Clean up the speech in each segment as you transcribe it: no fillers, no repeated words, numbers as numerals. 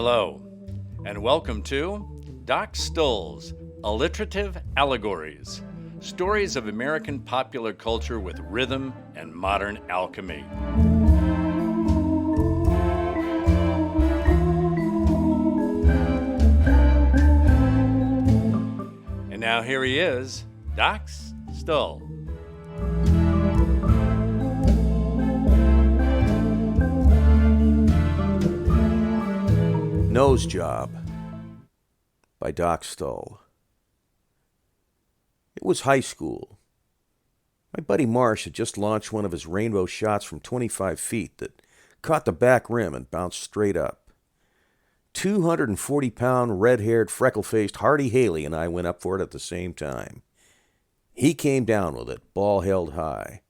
Hello, and welcome to Doc Stoll's Alliterative Allegories, stories of American popular culture with rhythm and modern alchemy. And now here he is, Doc Stoll. Nose Job by Doc Stoll. It was high school. My buddy Marsh had just launched one of his rainbow shots from 25 feet that caught the back rim and bounced straight up. 240-pound, red-haired, freckle-faced Hardy Haley and I went up for it at the same time. He came down with it, ball held high,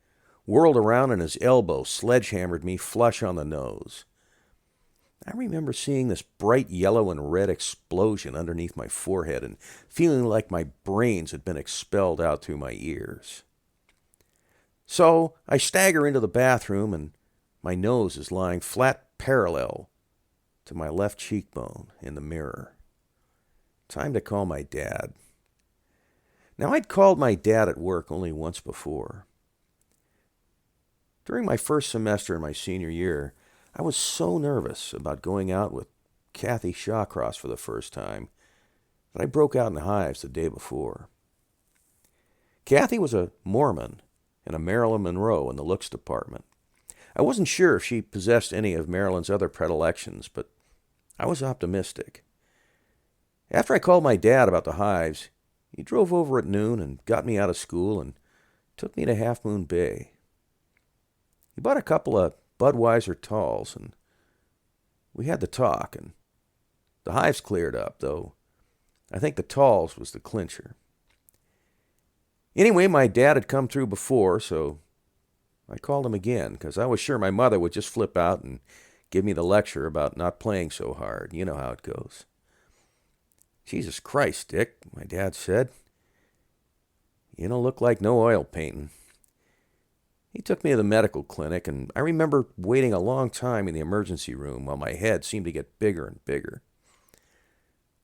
whirled around and his elbow sledgehammered me flush on the nose. I remember seeing this bright yellow and red explosion underneath my forehead and feeling like my brains had been expelled out through my ears. So I stagger into the bathroom and my nose is lying flat parallel to my left cheekbone in the mirror. Time to call my dad. Now, I'd called my dad at work only once before. During my first semester in my senior year, I was so nervous about going out with Kathy Shawcross for the first time that I broke out in hives the day before. Kathy was a Mormon and a Marilyn Monroe in the looks department. I wasn't sure if she possessed any of Marilyn's other predilections, but I was optimistic. After I called my dad about the hives, he drove over at noon and got me out of school and took me to Half Moon Bay. He bought a couple of Budweiser talls, and we had the talk, and the hives cleared up, though I think the talls was the clincher. Anyway, my dad had come through before, so I called him again, because I was sure my mother would just flip out and give me the lecture about not playing so hard. You know how it goes. "Jesus Christ, Dick," my dad said. "You don't look like no oil painting." He took me to the medical clinic, and I remember waiting a long time in the emergency room while my head seemed to get bigger and bigger.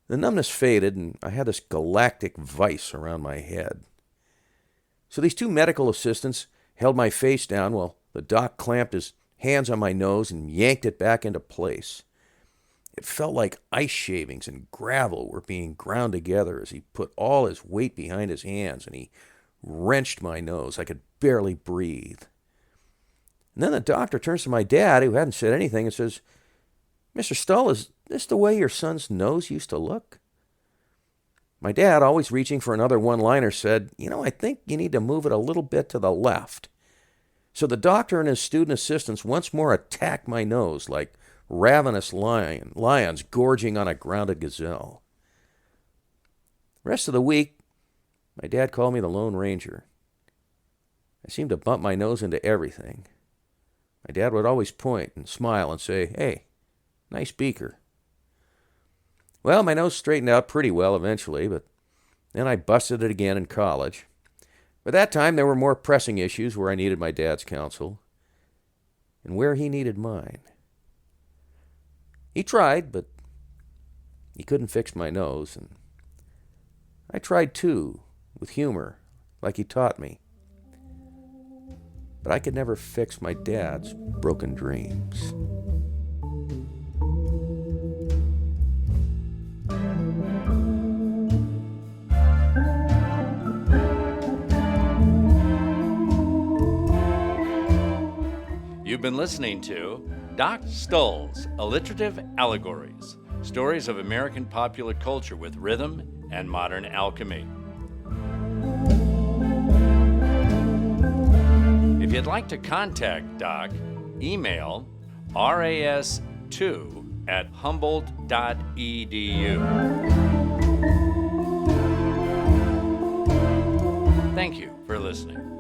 The numbness faded, and I had this galactic vice around my head. So these two medical assistants held my face down while the doc clamped his hands on my nose and yanked it back into place. It felt like ice shavings and gravel were being ground together as he put all his weight behind his hands, and he wrenched my nose. I could barely breathe. And then the doctor turns to my dad, who hadn't said anything, and says, "Mr. Stoll, is this the way your son's nose used to look?" My dad, always reaching for another one-liner, said, I think you need to move it a little bit to the left." So the doctor and his student assistants once more attacked my nose like ravenous lions gorging on a grounded gazelle. The rest of the week, my dad called me the Lone Ranger. I seemed to bump my nose into everything. My dad would always point and smile and say, "Hey, nice beaker." Well, my nose straightened out pretty well eventually, but then I busted it again in college. By that time, there were more pressing issues where I needed my dad's counsel, and where he needed mine. He tried, but he couldn't fix my nose, and I tried too, with humor, like he taught me. But I could never fix my dad's broken dreams. You've been listening to Doc Stoll's Alliterative Allegories, stories of American popular culture with rhythm and modern alchemy. If you'd like to contact Doc, email ras2@humboldt.edu. Thank you for listening.